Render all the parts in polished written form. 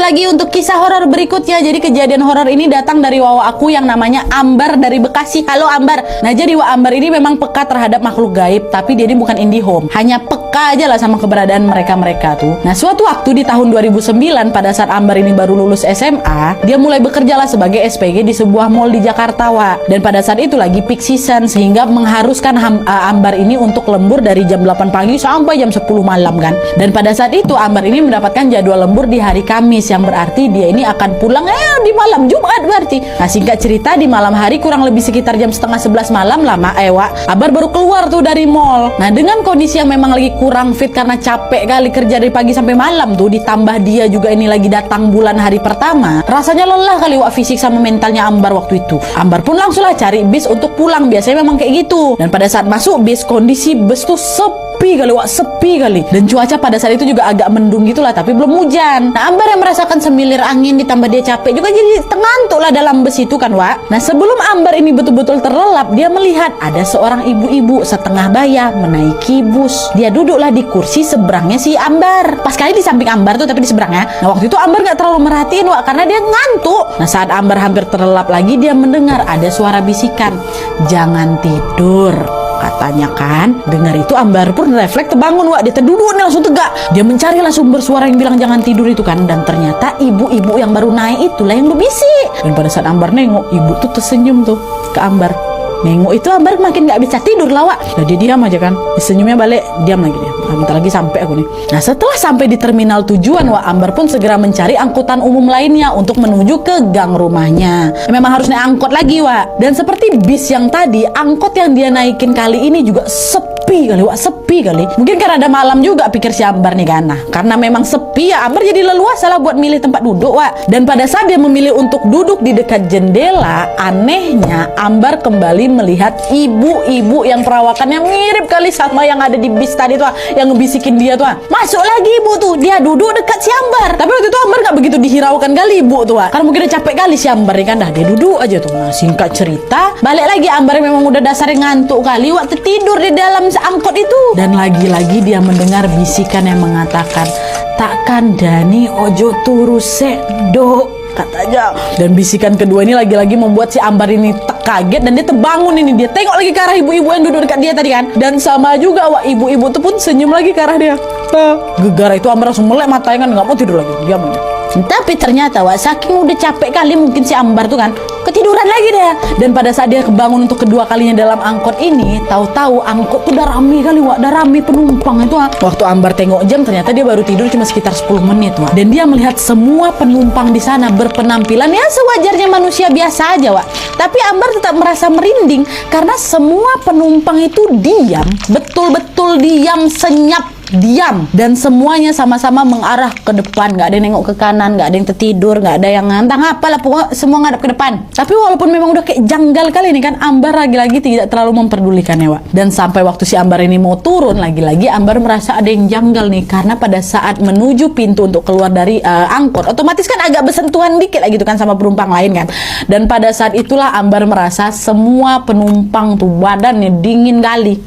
lagi untuk kisah horor berikutnya. Jadi kejadian horor ini datang dari wawa aku yang namanya Ambar dari Bekasi. Halo Ambar. Nah jadi Wak Ambar ini memang peka terhadap makhluk gaib, tapi dia ini bukan indie home. Hanya peka aja lah sama keberadaan mereka-mereka tuh. Nah suatu waktu di tahun 2009 pada saat Ambar ini baru lulus SMA, dia mulai bekerja lah sebagai SPG di sebuah mall di Jakarta Wak. Dan pada saat itu lagi peak season sehingga mengharuskan Ambar ini untuk lembur dari jam 8 pagi sampai jam 10 malam kan. Dan pada saat itu Ambar ini mendapatkan jadwal lembur di hari Kamis, yang berarti dia ini akan pulang di malam Jumat berarti. Nah singkat cerita di malam hari kurang lebih sekitar jam setengah 11 malam lama Wak, Ambar baru keluar tuh dari mall. Nah dengan kondisi yang memang lagi kurang fit karena capek kali kerja dari pagi sampai malam tuh, ditambah dia juga ini lagi datang bulan hari pertama, rasanya lelah kali Wak fisik sama mentalnya Ambar waktu itu. Ambar pun langsung lah cari bis untuk pulang, biasanya memang kayak gitu. Dan pada saat masuk bis, kondisi bus tuh sepi kali Wak, sepi kali. Dan cuaca pada saat itu juga agak mendung gitulah, tapi belum hujan. Nah Ambar yang merasakan semilir angin ditambah dia capek juga jadi ngantuk lah dalam bus itu kan Wak. Nah sebelum Ambar ini betul-betul terlelap, dia melihat ada seorang ibu-ibu setengah baya menaiki bus. Dia duduklah di kursi seberangnya si Ambar, pas kali di samping Ambar tuh tapi di seberangnya. Nah waktu itu Ambar gak terlalu merhatiin Wak karena dia ngantuk. Nah saat Ambar hampir terlelap lagi, dia mendengar ada suara bisikan, "Jangan tidur," katanya kan. Dengar itu Ambar pun refleks terbangun Wak. Dia terduduk nih langsung tegak. Dia mencari lah sumber suara yang bilang jangan tidur itu kan. Dan ternyata ibu-ibu yang baru naik itulah yang berbisik. Dan pada saat Ambar nengok, ibu tuh tersenyum tuh ke Ambar. Nengok itu Ambar makin gak bisa tidur lah Wak. Nah dia diam aja kan, senyumnya balik, diam lagi dia. Nah, bentar lagi sampai aku nih. Nah setelah sampai di terminal tujuan Wak, Ambar pun segera mencari angkutan umum lainnya untuk menuju ke gang rumahnya. Memang harus naik angkot lagi Wak. Dan seperti bis yang tadi, angkot yang dia naikin kali ini juga sepi kali Wak, sepi kali. Mungkin karena ada malam juga pikir si Ambar nih kan. Nah karena memang sepi ya, Ambar jadi leluasa lah buat milih tempat duduk Wak. Dan pada saat dia memilih untuk duduk di dekat jendela, anehnya Ambar kembali melihat ibu-ibu yang perawakannya mirip kali sama yang ada di bis tadi tuh, yang ngebisikin dia tuh. Masuk lagi ibu tuh, dia duduk dekat si Ambar. Tapi waktu itu Ambar gak begitu dihiraukan kali ibu tuh, karena mungkin udah capek kali si Ambar kan. Dah dia duduk aja tuh. Nah singkat cerita, balik lagi Ambar memang udah dasarnya ngantuk kali waktu tidur di dalam angkot itu. Dan lagi-lagi dia mendengar bisikan yang mengatakan, "Takkan Dani ojo turu sek," katanya. Dan bisikan kedua ini lagi-lagi membuat si Ambar ini kaget dan dia terbangun ini. Dia tengok lagi ke arah ibu-ibu yang duduk dekat dia tadi kan. Dan sama juga Wak, ibu-ibu itu pun senyum lagi ke arah dia. Gegar itu Ambar langsung melek matanya kan, gak mau tidur lagi, diam aja. Tapi ternyata Wak, saking udah capek kali mungkin si Ambar tuh kan, ketiduran lagi deh. Dan pada saat dia kebangun untuk kedua kalinya dalam angkot ini, tahu-tahu angkot tuh udah rame kali Wak, udah rame penumpang itu Wak. Waktu Ambar tengok jam, ternyata dia baru tidur cuma sekitar 10 menit Wak. Dan dia melihat semua penumpang di sana berpenampilan ya sewajarnya manusia biasa aja Wak. Tapi Ambar tetap merasa merinding karena semua penumpang itu diam, betul-betul diam, senyap, diam, dan semuanya sama-sama mengarah ke depan. Gak ada yang nengok ke kanan, gak ada yang tertidur, gak ada yang ngantang apalah, pokoknya semua ngadep ke depan. Tapi walaupun memang udah kayak janggal kali ini kan, Ambar lagi-lagi tidak terlalu memperdulikan ya Wak. Dan sampai waktu si Ambar ini mau turun, lagi-lagi Ambar merasa ada yang janggal nih, karena pada saat menuju pintu untuk keluar dari angkot, otomatis kan agak bersentuhan dikit lah gitu kan sama penumpang lain kan. Dan pada saat itulah Ambar merasa semua penumpang tuh badannya dingin kali.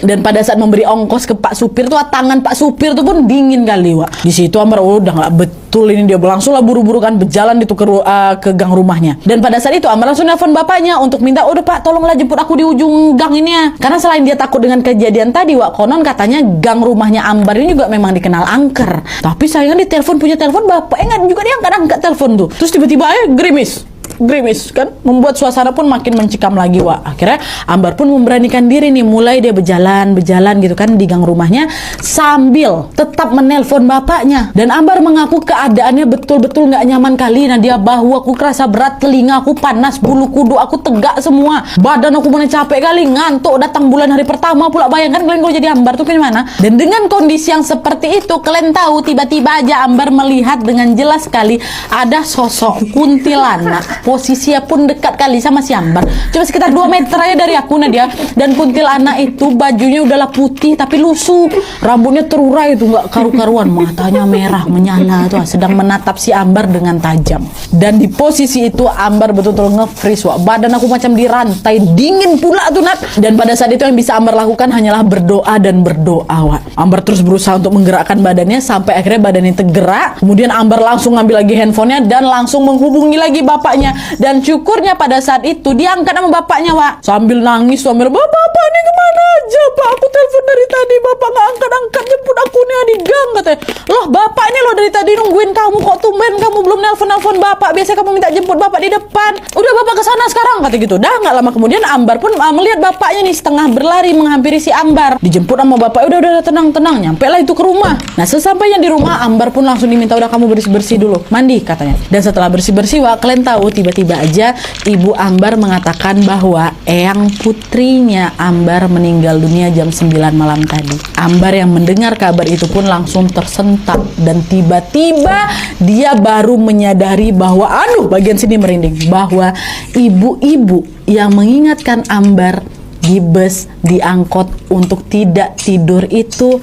Dan pada saat memberi ongkos ke Pak Supir tuh, tangan Pak Supir tuh pun dingin kali Wak. Di situ Ambar udah nggak betul ini, dia langsung lah buru-buru kan berjalan itu ke gang rumahnya. Dan pada saat itu Ambar langsung nelfon bapaknya untuk minta, "Udah Pak, tolonglah jemput aku di ujung gang ini ya." Karena selain dia takut dengan kejadian tadi Wak, konon katanya gang rumahnya Ambar ini juga memang dikenal angker. Tapi sayangnya di telepon, punya telepon bapaknya juga dia angkat telepon tuh. Terus tiba-tiba gerimis kan, membuat suasana pun makin mencekam lagi Wak. Akhirnya Ambar pun memberanikan diri nih, mulai dia berjalan gitu kan di gang rumahnya sambil tetap menelpon bapaknya. Dan Ambar mengaku keadaannya betul-betul nggak nyaman kali. Nah dia, bahu aku kerasa berat, telinga aku panas, bulu kuduk aku tegak semua, badan aku mulai capek kali, ngantuk, datang bulan hari pertama pula. Bayangkan kalian kalau jadi Ambar tuh gimana. Dan dengan kondisi yang seperti itu, kalian tahu tiba-tiba aja Ambar melihat dengan jelas sekali ada sosok kuntilanak posisinya pun dekat kali sama si Ambar. Cuma sekitar 2 meter aja dari aku Nadia. Dan kuntilanak itu bajunya udahlah putih tapi lusuh, rambutnya terurai itu nggak karu-karuan, matanya merah menyala tuh, sedang menatap si Ambar dengan tajam. Dan di posisi itu Ambar betul-betul nge-freeze, wak. Badan aku macam dirantai, dingin pula tuh Nat. Dan pada saat itu yang bisa Ambar lakukan hanyalah berdoa dan berdoa, wak. Ambar terus berusaha untuk menggerakkan badannya sampai akhirnya badannya tergerak. Kemudian Ambar langsung ngambil lagi handphonenya dan langsung menghubungi lagi bapaknya. Dan syukurnya pada saat itu diangkat sama bapaknya, wak. Sambil nangis, sambil, bapak ini kemana aja pak, aku telepon dari tadi bapak nggak angkat-angkat, jemput aku nih di gang, katanya. Loh bapak ini loh dari tadi nungguin kamu, kok tumben kamu belum nelpon bapak, biasanya kamu minta jemput bapak di depan, udah bapak kesana sekarang, kata gitu. Dah nggak lama kemudian Ambar pun melihat bapaknya nih setengah berlari menghampiri si Ambar. Dijemput sama bapak, udah tenang, nyampe lah itu ke rumah. Nah sesampainya di rumah Ambar pun langsung diminta, udah kamu bersih-bersih dulu, mandi katanya. Dan setelah bersih-bersih, wah kalian tahu tiba-tiba aja ibu Ambar mengatakan bahwa eyang putrinya Ambar meninggal dunia jam 9 malam tadi. Ambar yang mendengar kabar itu pun langsung tersentak dan tiba-tiba dia baru menyadari bahwa, aduh bagian sini merinding, bahwa ibu-ibu yang mengingatkan Ambar di bus, di angkot untuk tidak tidur itu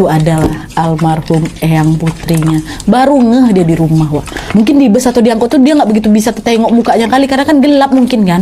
adalah almarhum eyang putrinya. Baru ngeh dia di rumah, wah. Mungkin di bus atau di angkot tuh dia nggak begitu bisa tengok mukanya kali karena kan gelap mungkin kan.